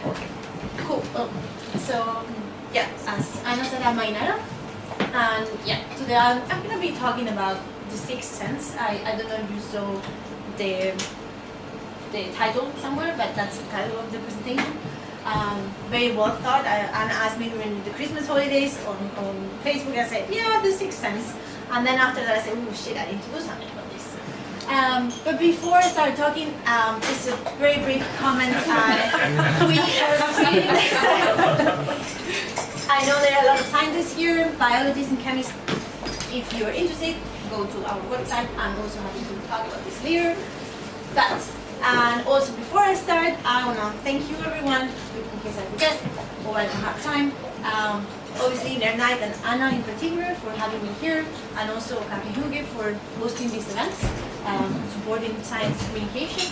Okay, cool. So, yeah, as Anna said, I'm Ainara. And yeah, today I'm going to be talking about the sixth sense. I don't know if you saw the title somewhere, but that's the title of the presentation. Very well thought. Anna asked me during the Christmas holidays on Facebook. I said, yeah, the sixth sense. And then after that I said, oh shit, I need to do something about this. But before I start talking, just a very brief comment. I know there are a lot of scientists here, biologists and chemists. If you're interested, go to our website. I'm also happy to talk about this later. And also before I start, I want to thank you everyone, in case I forget or I don't have time. Obviously Nerdnite and Anna in particular for having me here, and also Capsaicin for hosting these events, supporting science communication.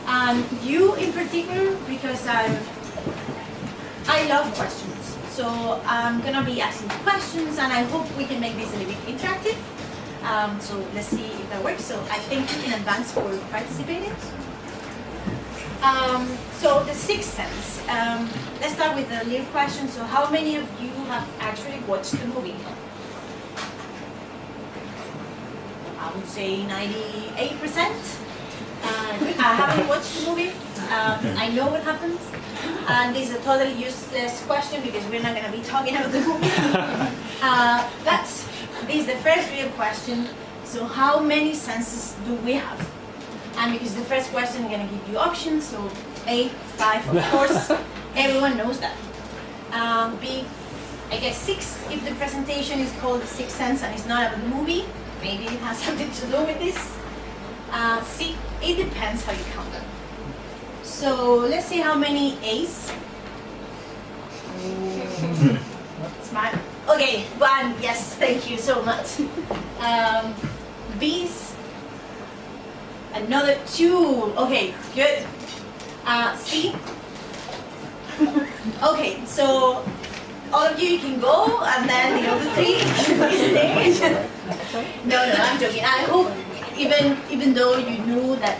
And you in particular, because I love questions. So I'm going to be asking questions, and I hope we can make this a little bit interactive. So let's see if that works. So I thank you in advance for participating. So the sixth sense. Let's start with a little question. So how many of you have actually watched the movie? I would say 98%. I haven't watched the movie. I know what happens. And this is a totally useless question because we're not going to be talking about the movie. This is the first real question. So how many senses do we have? And because the first question I'm going to give you options, so A, 5, of course, everyone knows that. B, I guess 6, if the presentation is called The Sixth Sense and it's not about the movie, maybe it has something to do with this. C, it depends how you count them. So let's see how many A's. Smart. Okay, 1, yes, thank you so much. B's. Another 2. Okay, good. C. Okay, so all of you can go, and then the other 3 stay. No, I'm joking. I hope, even though you knew that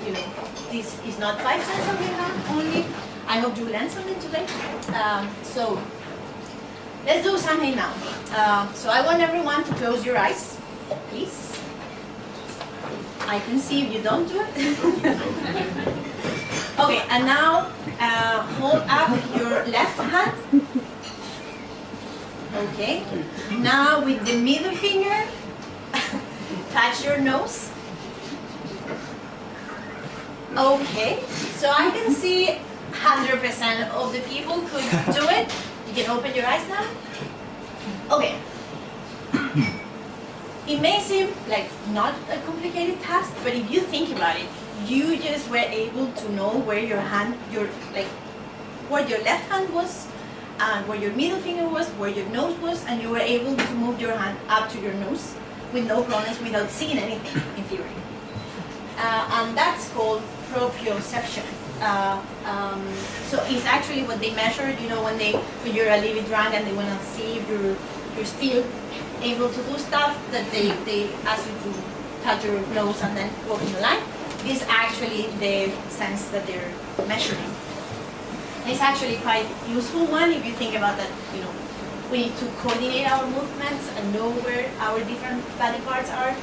this is not 5 senses that we have only, I hope you learned something today. So let's do something now. So I want everyone to close your eyes, please. I can see if you don't do it. Okay, and now hold up your left hand. Okay, now with the middle finger, touch your nose. Okay, so I can see 100% of the people could do it. You can open your eyes now. Okay. It may seem like not a complicated task, but if you think about it, you just were able to know where your hand, where your left hand was, and where your middle finger was, where your nose was, and you were able to move your hand up to your nose with no problems, without seeing anything, in theory. And that's called proprioception. So it's actually what they measure, when you're a little bit drunk and they want to see if you're still able to do stuff, that they ask you to touch your nose and then walk in the line. This is actually the sense that they're measuring. It's actually quite useful one if you think about that, we need to coordinate our movements and know where our different body parts are.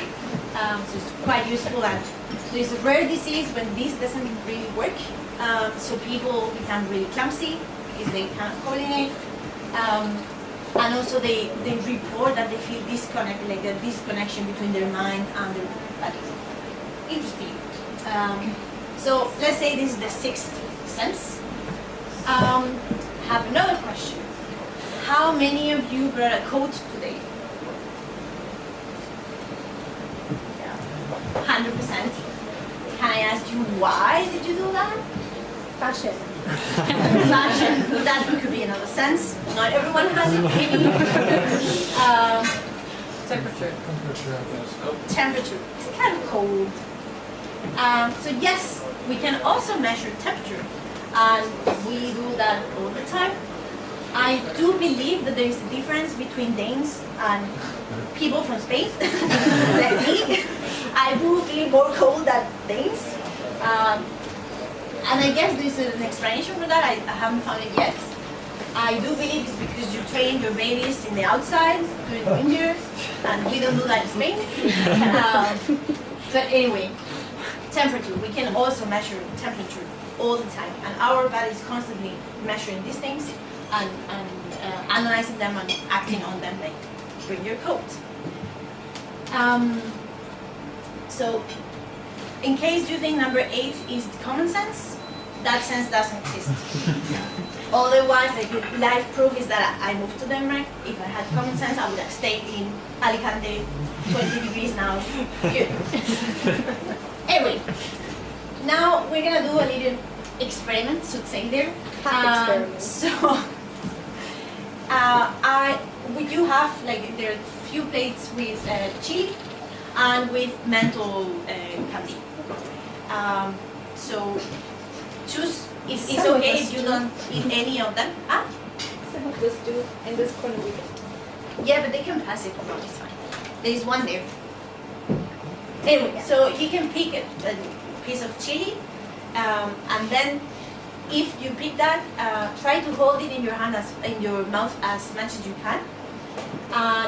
So it's quite useful, and there's a rare disease when this doesn't really work. So people become really clumsy because they can't coordinate. And also they report that they feel disconnected, like a disconnection between their mind and their body. Interesting. So let's say this is the sixth sense. Have another question. How many of you brought a coat today? Yeah, 100%. Can I ask you why did you do that? Fashion. Fashion. That could be another sense. Not everyone has it. Maybe. Temperature. Temperature. It's kind of cold. So yes, we can also measure temperature, and we do that all the time. I do believe that there is a difference between Danes and people from Spain, like me. I do feel more cold than Danes. And I guess there's an explanation for that. I haven't found it yet. I do believe it's because you train your babies in the outside during the winter, and we don't do that in Spain. But anyway, temperature. We can also measure temperature all the time, and our body is constantly measuring these things and analyzing them and acting on them, like bring your coat. So, in case you think number 8 is common sense, that sense doesn't exist. Otherwise, like, life proof is that I moved to Denmark. If I had common sense, I would have stayed in Alicante, 20 degrees now. Good. Anyway, now we're gonna do a little experiment, should say there. So, we do have, like, there are a few plates with chili and with menthol candy. So, choose. It's okay if you don't eat any of them. Some of us do in this corner we get. Yeah, but they can pass it. No, it's fine. There's one there. Anyway, so you can pick a piece of chili, and then if you pick that, try to hold it in your hand, in your mouth as much as you can.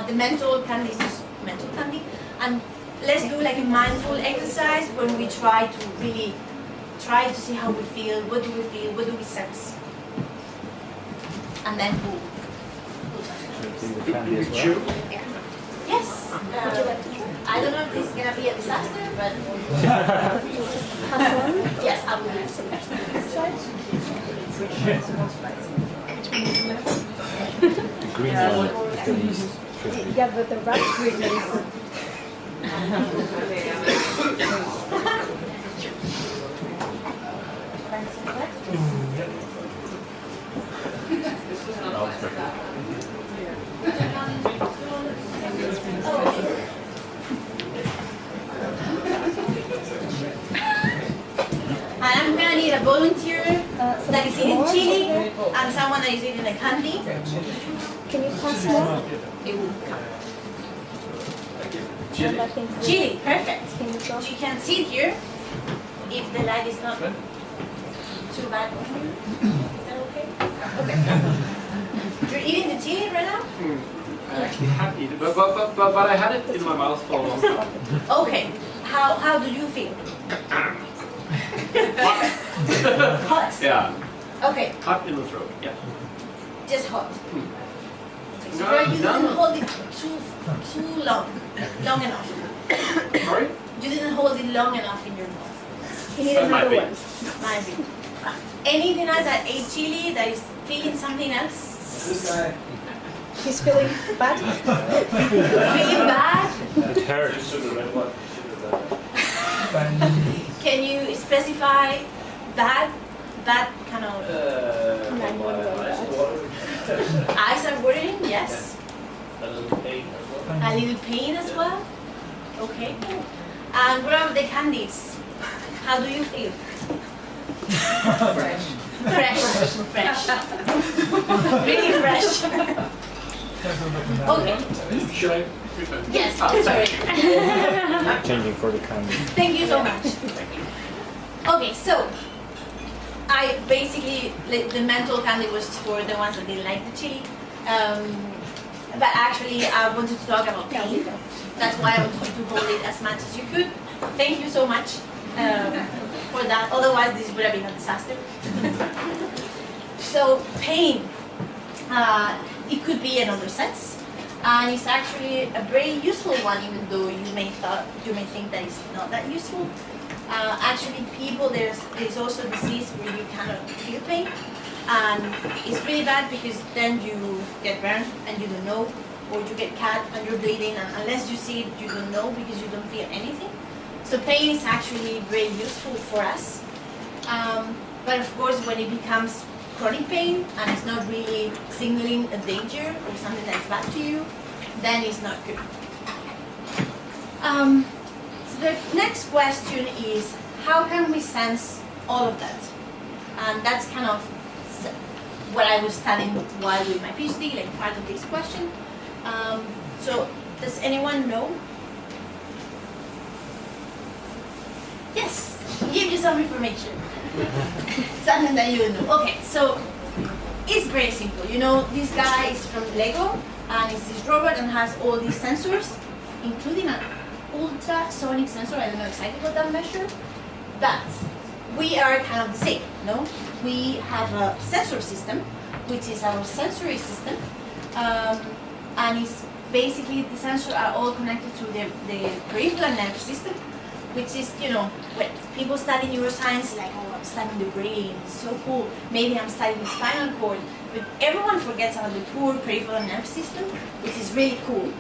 The menthol candy is just menthol candy, and let's do like a mindful exercise when we try to really try to see how we feel, what do we feel, what do we sense, and then boom. The candy as well? Yes. I don't know if this is gonna be a disaster, but yes, I will do it. The green one is the least sugar. Yeah, but the right green is. No, it's perfect. And I'm gonna need a volunteer that is eating chili and someone that is eating a candy. Can you pass more? It will come. Chili. Chili, perfect. Can you go? You can sit here if the light is not too bad. Is that okay? Okay. You're eating the chili right now? I actually have eaten it, but I had it in my mouth for a long time. Okay. How do you feel? Hot. Yeah, Okay. hot in the throat. Yeah. Just hot. So No, you didn't no. hold it too long enough. Sorry? You didn't hold it long enough in your mouth. You need That might another be. one. Might be. Anything else that ate chili that is feeling something else? He's feeling bad. Feeling bad? It hurts. Can you specify bad kind of eyes are watering? Yes. A little pain as well? Okay. And what about the candies? How do you feel? Fresh. Really fresh. Okay. Should I return? Yes, Oh, sorry. Changing for the candy. Thank you so much. Okay, so I basically, the menthol candy was for the ones that didn't like the chili. But actually, I wanted to talk about pain. That's why I wanted you to hold it as much as you could. Thank you so much for that. Otherwise, this would have been a disaster. So, pain. It could be another sense. And it's actually a very useful one, even though you may think that it's not that useful. Actually, people, there's also a disease where you cannot feel pain, and it's really bad because then you get burned and you don't know, or you get cut and you're bleeding, and unless you see it, you don't know because you don't feel anything. So pain is actually very useful for us. But of course, when it becomes chronic pain and it's not really signaling a danger or something that's bad to you, then it's not good. So the next question is, how can we sense all of that? And that's kind of what I was studying while doing my PhD, like part of this question. So does anyone know? Yes, give you some information. Something that you know. Okay, so it's very simple. You know, this guy is from Lego, and it's this robot and has all these sensors, including an ultrasonic sensor. I don't know exactly what that measures, but we are kind of the same, no? We have a sensor system, which is our sensory system, and it's basically the sensors are all connected to the peripheral nerve system, which is, you know, when people study neuroscience, like, oh, I'm studying the brain, it's so cool. Maybe I'm studying the spinal cord, but everyone forgets about the poor peripheral nerve system, which is really cool.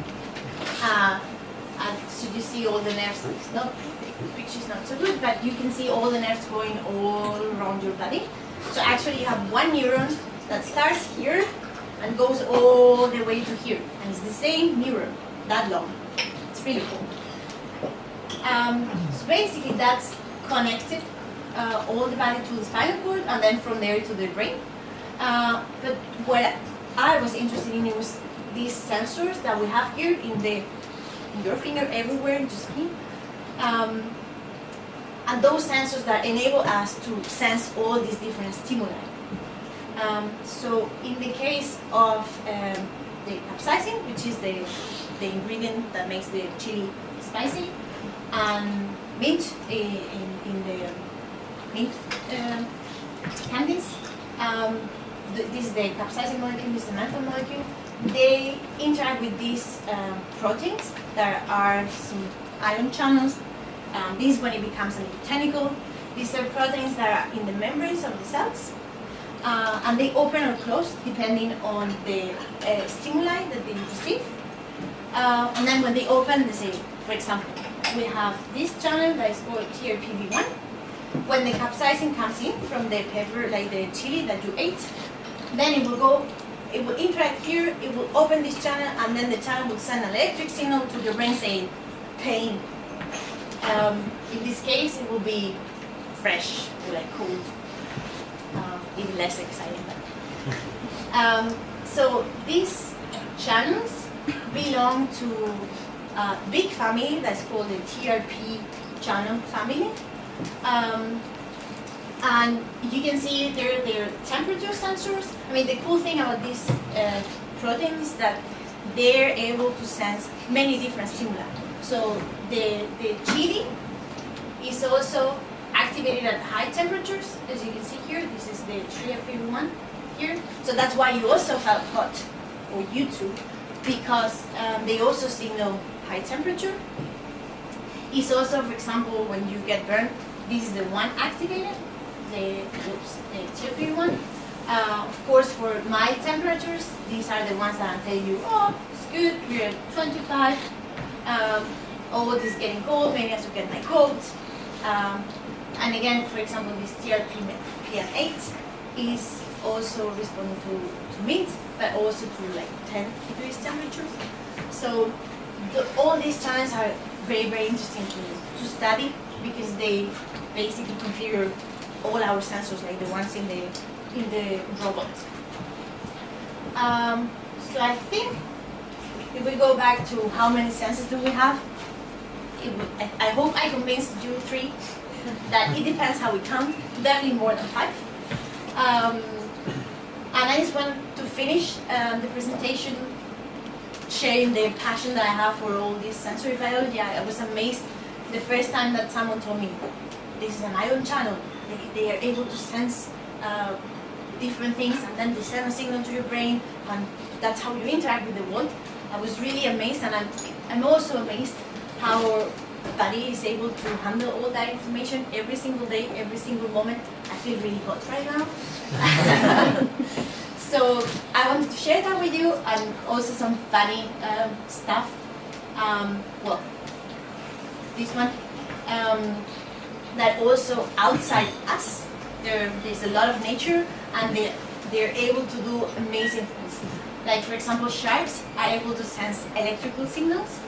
And so you see all the nerves. No, the picture's not so good, but you can see all the nerves going all around your body. So actually, you have one neuron that starts here and goes all the way to here, and it's the same neuron, that long. It's really cool. So basically, that's connected all the body to the spinal cord, and then from there to the brain. But what I was interested in was these sensors that we have here in your finger, everywhere in your skin. And those sensors that enable us to sense all these different stimuli. So in the case of the capsaicin, which is the ingredient that makes the chili spicy, and mint in the mint candies, this is the capsaicin molecule, this is the menthol molecule. They interact with these proteins. There are some ion channels. This when it becomes a tentacle. These are proteins that are in the membranes of the cells, and they open or close depending on the stimuli that they receive. And then when they open, they say, for example, we have this channel that is called TRPV1. When the capsaicin comes in from the pepper, like the chili that you ate, then it will go. It will interact here, it will open this channel, and then the channel will send an electric signal to your brain saying, pain. In this case, it will be fresh, or like cold, even less exciting. So these channels belong to a big family that's called the TRP channel family. And you can see they're temperature sensors. I mean, the cool thing about these proteins is that they're able to sense many different stimuli. So the chili is also activated at high temperatures, as you can see here. This is the TRPV1 here. So that's why you also felt hot, or you too, because they also signal high temperature. It's also, for example, when you get burned, this is the one activated. The TRPV1. Of course, for my temperatures, these are the ones that tell you, oh, it's good, we're at 25. Oh, this is getting cold, maybe I should get my coat. And again, for example, this TRPM8 is also responding to mint, but also to like 10 degrees temperatures. So all these channels are very, very interesting to study, because they basically configure all our sensors, like the ones in the robot. So I think if we go back to how many senses do we have, I hope I convinced you three that it depends how we count. Definitely more than 5. And I just want to finish the presentation sharing the passion that I have for all this sensory biology. I was amazed the first time that someone told me this is an ion channel. They are able to sense different things, and then they send a signal to your brain, and that's how you interact with the world. I was really amazed, and I'm also amazed how our body is able to handle all that information every single day, every single moment. I feel really hot right now. So I wanted to share that with you, and also some funny stuff. Well, this one. That also outside us, there's a lot of nature, and they're able to do amazing things. Like, for example, sharks are able to sense electrical signals.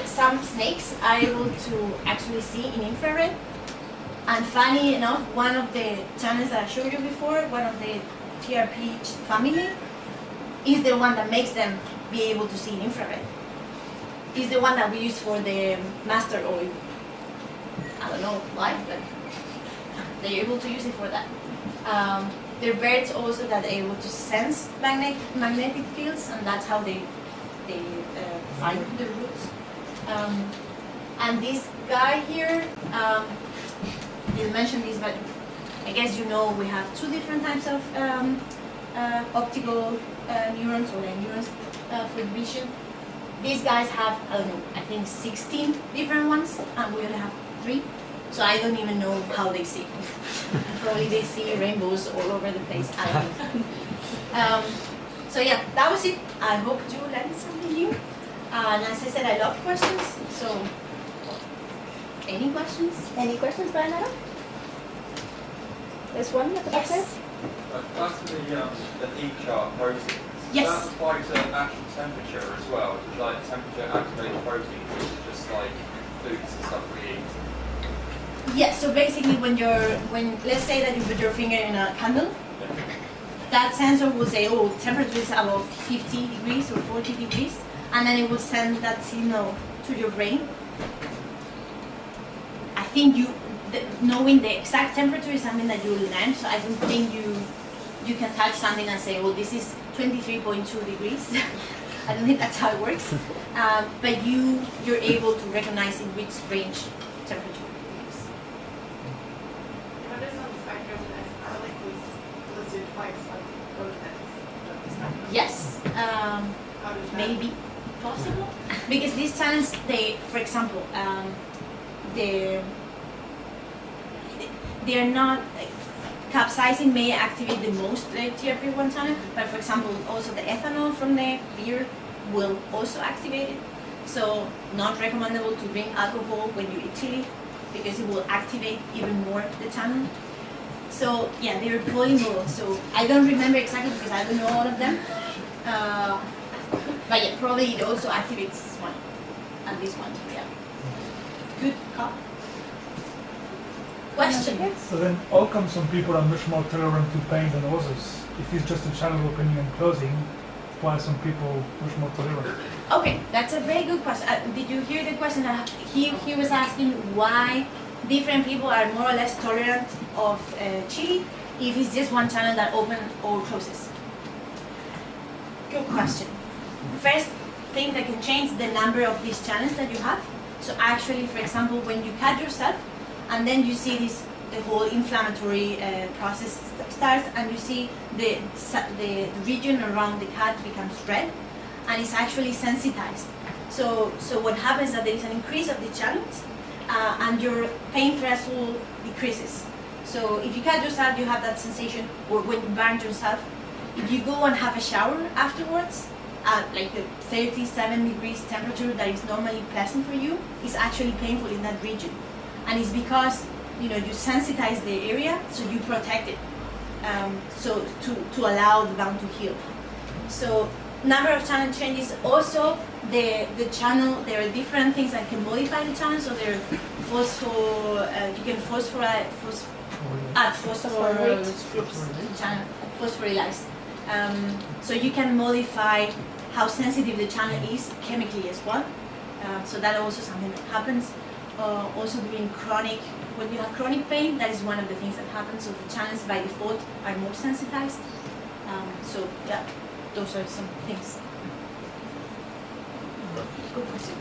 Some snakes are able to actually see in infrared. And funny enough, one of the channels that I showed you before, one of the TRP family, is the one that makes them be able to see in infrared. Is the one that we use for the master oil. I don't know why, but they're able to use it for that. There are birds also that are able to sense magnetic fields, and that's how they find the roots. And this guy here, didn't mention this, but I guess you know we have two different types of optical neurons or neurons for vision. These guys have, I don't know, I think 16 different ones, and we only have 3. So I don't even know how they see. Probably they see rainbows all over the place. I don't know. So yeah, that was it. I hope you learned something new. And as I said, I love questions. So, any questions? Any questions, Ainara? There's one at the back there. That's the heat chart proteins. Yes. Does that apply to actual temperature as well? Does like temperature activate proteins, or is it just like foods and stuff we eat? Yeah, so basically when let's say that you put your finger in a candle, that sensor will say, oh, temperature is about 50 degrees or 40 degrees, and then it will send that signal to your brain. I think knowing the exact temperature is something that you will learn, so I don't think you can touch something and say, oh, this is 23.2 degrees. I don't think that's how it works. But you're able to recognize in which range temperature. What is on the spectrum that garlic was listed twice on both ends of the spectrum? Yes, How does that? maybe possible. Because these channels, for example, they are not, capsaicin may activate the most TRP1 channel, but for example, also the ethanol from the beer will also activate it. So not recommendable to drink alcohol when you eat chili, because it will activate even more the channel. So yeah, they're polymorph. So I don't remember exactly because I don't know all of them. But yeah, probably it also activates this one and this one. Yeah. Good call. Question? So then, how come some people are much more tolerant to pain than others? If it's just a channel opening and closing, why are some people much more tolerant? Okay, that's a very good question. Did you hear the question? He was asking why different people are more or less tolerant of chili if it's just one channel that opens or closes. Good question. First thing that can change the number of these channels that you have. So actually, for example, when you cut yourself, and then you see the whole inflammatory process starts, and you see the region around the cut becomes red, and it's actually sensitized. So what happens is that there is an increase of the channels, and your pain threshold decreases. So if you cut yourself, you have that sensation, or when you burn yourself, if you go and have a shower afterwards, at like the 37 degrees temperature that is normally pleasant for you, is actually painful in that region. And it's because you sensitize the area, so you protect it, so to allow the bone to heal. So number of channel changes. Also the channel, there are different things that can modify the channel. So there are you can add phosphorus groups to the channel, phosphorylize. So you can modify how sensitive the channel is chemically as well. So that also something that happens. Also when you have chronic pain, that is one of the things that happens. So the channels by default are more sensitized. So yeah, those are some things. Good question.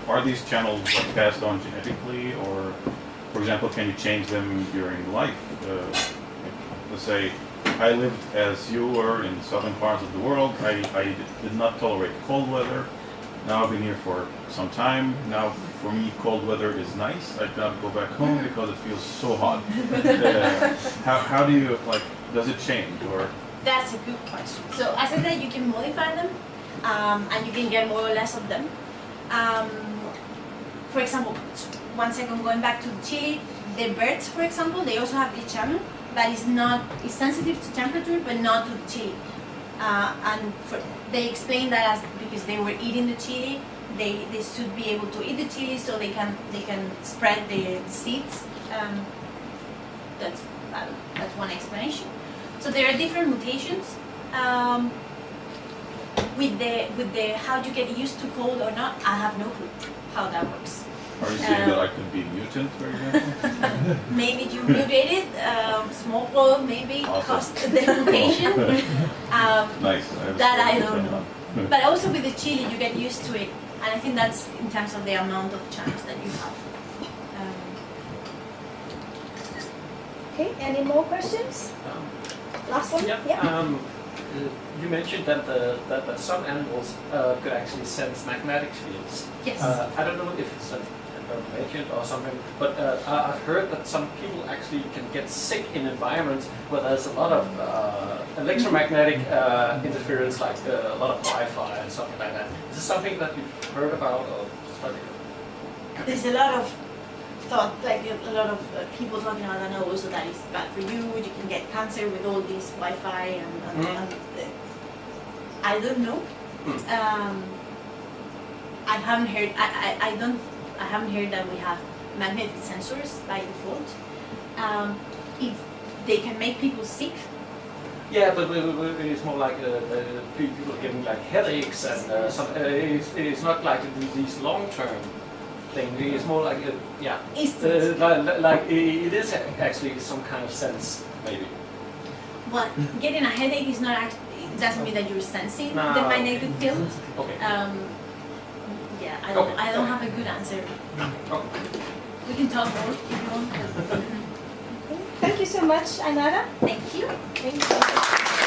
Are these channels passed on genetically, or, for example, can you change them during life? Let's say I lived as you were in southern parts of the world. I did not tolerate cold weather. Now I've been here for some time. Now for me cold weather is nice. I cannot go back home because it feels so hot. How do you, does it change, or? That's a good question. So as I said, you can modify them, and you can get more or less of them. For example, 1 second, going back to the chili, the birds, for example, they also have this channel, but it's sensitive to temperature, but not to the chili. They explain that as because they were eating the chili, they should be able to eat the chili, so they can spread the seeds. That's one explanation. So there are different mutations. With the how you get used to cold or not, I have no clue how that works. Are you saying that I could be mutant, for example? Maybe you mutated, small growth, maybe Awesome. caused the mutation. Nice. That I don't know. But also with the chili, you get used to it, and I think that's in terms of the amount of chance that you have. Okay, any more questions? Last one? Yeah. You mentioned that that some animals could actually sense magnetic fields. Yes. I don't know if it's an mentioned or something, but I've heard that some people actually can get sick in environments where there's a lot of electromagnetic interference, like a lot of Wi-Fi and something like that. Is this something that you've heard about or studied? There's a lot of thought, like a lot of people talking about that also that is bad for you. You can get cancer with all this Wi-Fi and I don't know. I haven't heard. I haven't heard that we have magnetic sensors by default. If they can make people sick. Yeah, but it's more like people getting like headaches and it's not like these long-term thing. It's more like like it is actually some kind of sense maybe. But getting a headache is not actually. It doesn't mean that you're sensing No. the magnetic field. Okay. Yeah, Okay. I don't have a good answer. Okay. We can talk more if you want. Thank you so much, Ainara. Thank you. Thank you.